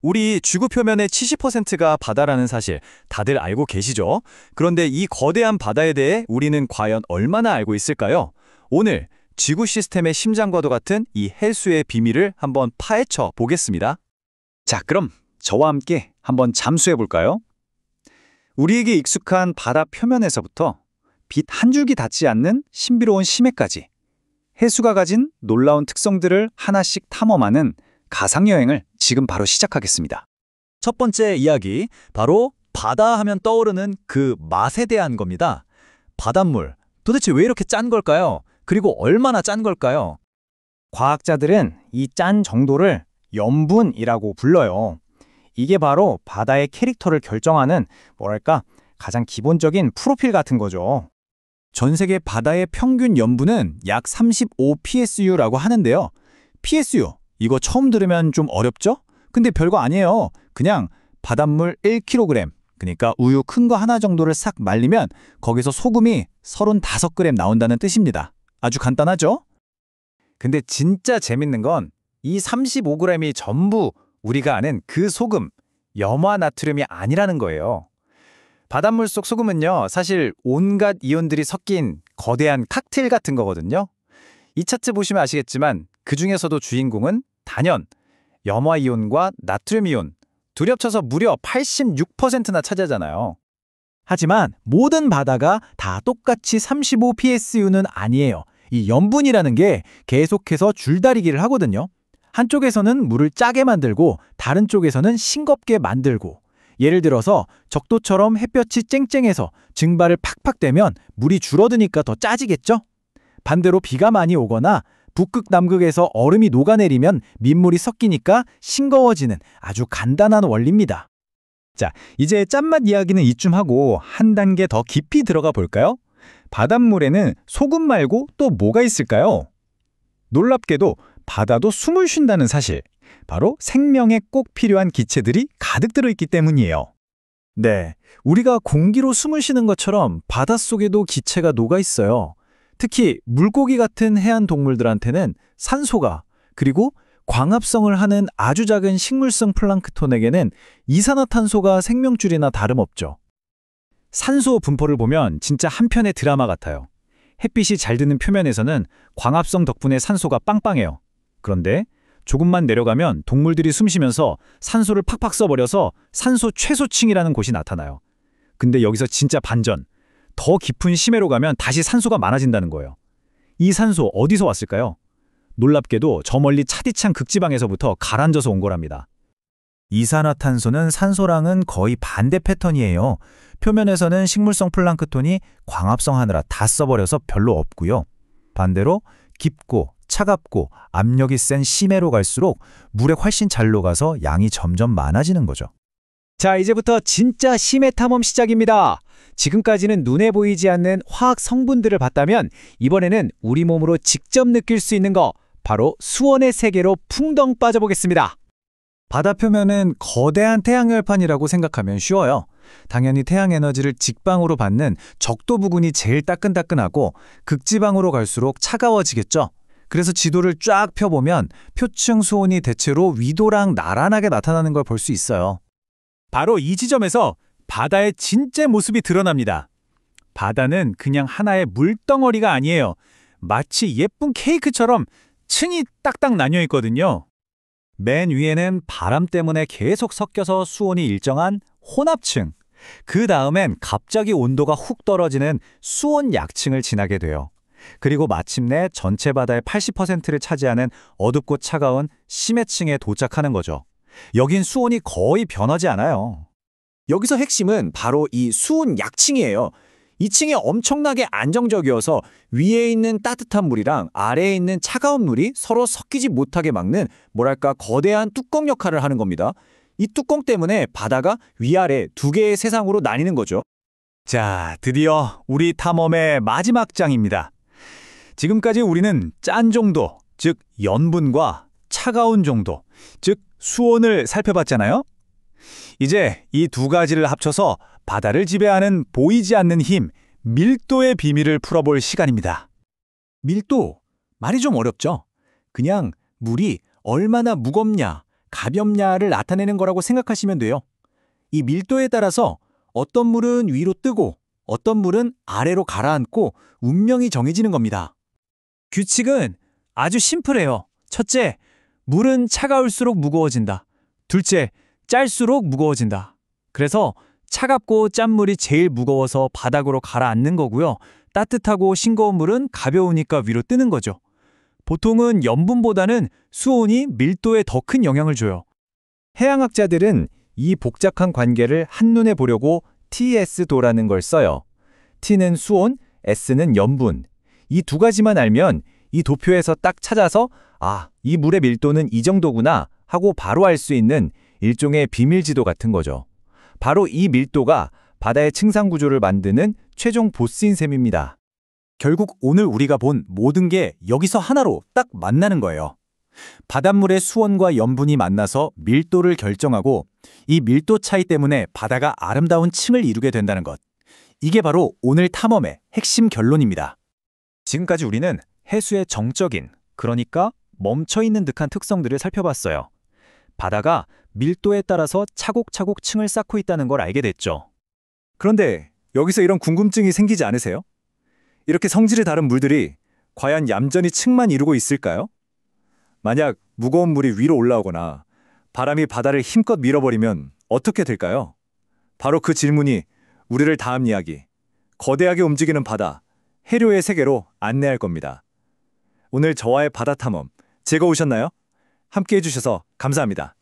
우리 지구 표면의 70%가 바다라는 사실 다들 알고 계시죠? 그런데 이 거대한 바다에 대해 우리는 과연 얼마나 알고 있을까요? 오늘 지구 시스템의 심장과도 같은 이 해수의 비밀을 한번 파헤쳐 보겠습니다. 자, 그럼 저와 함께 한번 잠수해 볼까요? 우리에게 익숙한 바다 표면에서부터 빛 한 줄기 닿지 않는 신비로운 심해까지 해수가 가진 놀라운 특성들을 하나씩 탐험하는 가상여행을 지금 바로 시작하겠습니다. 첫 번째 이야기, 바로 바다 하면 떠오르는 그 맛에 대한 겁니다. 바닷물, 도대체 왜 이렇게 짠 걸까요? 그리고 얼마나 짠 걸까요? 과학자들은 이 짠 정도를 염분이라고 불러요. 이게 바로 바다의 캐릭터를 결정하는 가장 기본적인 프로필 같은 거죠. 전 세계 바다의 평균 염분은 약 35 psu라고 하는데요. psu, 이거 처음 들으면 좀 어렵죠? 근데 별거 아니에요. 그냥 바닷물 1kg, 그러니까 우유 큰 거 하나 정도를 싹 말리면 거기서 소금이 35g 나온다는 뜻입니다. 아주 간단하죠? 근데 진짜 재밌는 건 이 35g이 전부 우리가 아는 그 소금, 염화나트륨이 아니라는 거예요. 바닷물 속 소금은요, 사실 온갖 이온들이 섞인 거대한 칵테일 같은 거거든요. 이 차트 보시면 아시겠지만 그 중에서도 주인공은 단연, 염화이온과 나트륨이온, 둘이 합쳐서 무려 86%나 차지하잖아요. 하지만 모든 바다가 다 똑같이 35 psu는 아니에요. 이 염분이라는 게 계속해서 줄다리기를 하거든요. 한쪽에서는 물을 짜게 만들고 다른 쪽에서는 싱겁게 만들고, 예를 들어서 적도처럼 햇볕이 쨍쨍해서 증발을 팍팍 대면 물이 줄어드니까 더 짜지겠죠? 반대로 비가 많이 오거나 북극 남극에서 얼음이 녹아내리면 민물이 섞이니까 싱거워지는 아주 간단한 원리입니다. 자, 이제 짠맛 이야기는 이쯤 하고 한 단계 더 깊이 들어가 볼까요? 바닷물에는 소금 말고 또 뭐가 있을까요? 놀랍게도 바다도 숨을 쉰다는 사실, 바로 생명에 꼭 필요한 기체들이 가득 들어있기 때문이에요. 네, 우리가 공기로 숨을 쉬는 것처럼 바닷속에도 기체가 녹아 있어요. 특히 물고기 같은 해안 동물들한테는 산소가, 그리고 광합성을 하는 아주 작은 식물성 플랑크톤에게는 이산화탄소가 생명줄이나 다름없죠. 산소 분포를 보면 진짜 한 편의 드라마 같아요. 햇빛이 잘 드는 표면에서는 광합성 덕분에 산소가 빵빵해요. 그런데 조금만 내려가면 동물들이 숨쉬면서 산소를 팍팍 써버려서 산소 최소층이라는 곳이 나타나요. 근데 여기서 진짜 반전, 더 깊은 심해로 가면 다시 산소가 많아진다는 거예요. 이 산소 어디서 왔을까요? 놀랍게도 저 멀리 차디찬 극지방에서부터 가라앉아서 온 거랍니다. 이산화탄소는 산소랑은 거의 반대 패턴이에요. 표면에서는 식물성 플랑크톤이 광합성하느라 다 써버려서 별로 없고요. 반대로 깊고 차갑고 압력이 센 심해로 갈수록 물에 훨씬 잘 녹아서 양이 점점 많아지는 거죠. 자, 이제부터 진짜 심해 탐험 시작입니다. 지금까지는 눈에 보이지 않는 화학 성분들을 봤다면 이번에는 우리 몸으로 직접 느낄 수 있는 거, 바로 수온의 세계로 풍덩 빠져보겠습니다. 바다 표면은 거대한 태양열판이라고 생각하면 쉬워요. 당연히 태양 에너지를 직방으로 받는 적도 부근이 제일 따끈따끈하고 극지방으로 갈수록 차가워지겠죠. 그래서 지도를 쫙 펴보면 표층 수온이 대체로 위도랑 나란하게 나타나는 걸 볼 수 있어요. 바로 이 지점에서 바다의 진짜 모습이 드러납니다. 바다는 그냥 하나의 물덩어리가 아니에요. 마치 예쁜 케이크처럼 층이 딱딱 나뉘어 있거든요. 맨 위에는 바람 때문에 계속 섞여서 수온이 일정한 혼합층, 그 다음엔 갑자기 온도가 훅 떨어지는 수온 약층을 지나게 돼요. 그리고 마침내 전체 바다의 80%를 차지하는 어둡고 차가운 심해층에 도착하는 거죠. 여긴 수온이 거의 변하지 않아요. 여기서 핵심은 바로 이 수온 약층이에요. 이 층이 엄청나게 안정적이어서 위에 있는 따뜻한 물이랑 아래에 있는 차가운 물이 서로 섞이지 못하게 막는 거대한 뚜껑 역할을 하는 겁니다. 이 뚜껑 때문에 바다가 위아래 두 개의 세상으로 나뉘는 거죠. 자, 드디어 우리 탐험의 마지막 장입니다. 지금까지 우리는 짠 정도, 즉 염분과 차가운 정도, 즉 수온을 살펴봤잖아요. 이제 이 두 가지를 합쳐서 바다를 지배하는 보이지 않는 힘, 밀도의 비밀을 풀어볼 시간입니다. 밀도, 말이 좀 어렵죠? 그냥 물이 얼마나 무겁냐, 가볍냐를 나타내는 거라고 생각하시면 돼요. 이 밀도에 따라서 어떤 물은 위로 뜨고 어떤 물은 아래로 가라앉고 운명이 정해지는 겁니다. 규칙은 아주 심플해요. 첫째, 물은 차가울수록 무거워진다. 둘째, 짤수록 무거워진다. 그래서 차갑고 짠 물이 제일 무거워서 바닥으로 가라앉는 거고요. 따뜻하고 싱거운 물은 가벼우니까 위로 뜨는 거죠. 보통은 염분보다는 수온이 밀도에 더 큰 영향을 줘요. 해양학자들은 이 복잡한 관계를 한눈에 보려고 TS도라는 걸 써요. T는 수온, S는 염분. 이 두 가지만 알면 이 도표에서 딱 찾아서 이 물의 밀도는 이 정도구나 하고 바로 알 수 있는 일종의 비밀지도 같은 거죠. 바로 이 밀도가 바다의 층상 구조를 만드는 최종 보스인 셈입니다. 결국 오늘 우리가 본 모든 게 여기서 하나로 딱 만나는 거예요. 바닷물의 수온과 염분이 만나서 밀도를 결정하고 이 밀도 차이 때문에 바다가 아름다운 층을 이루게 된다는 것. 이게 바로 오늘 탐험의 핵심 결론입니다. 지금까지 우리는 해수의 정적인, 그러니까 멈춰있는 듯한 특성들을 살펴봤어요. 바다가 밀도에 따라서 차곡차곡 층을 쌓고 있다는 걸 알게 됐죠. 그런데 여기서 이런 궁금증이 생기지 않으세요? 이렇게 성질이 다른 물들이 과연 얌전히 층만 이루고 있을까요? 만약 무거운 물이 위로 올라오거나 바람이 바다를 힘껏 밀어버리면 어떻게 될까요? 바로 그 질문이 우리를 다음 이야기, 거대하게 움직이는 바다, 해류의 세계로 안내할 겁니다. 오늘 저와의 바다 탐험 즐거우셨나요? 함께 해주셔서 감사합니다.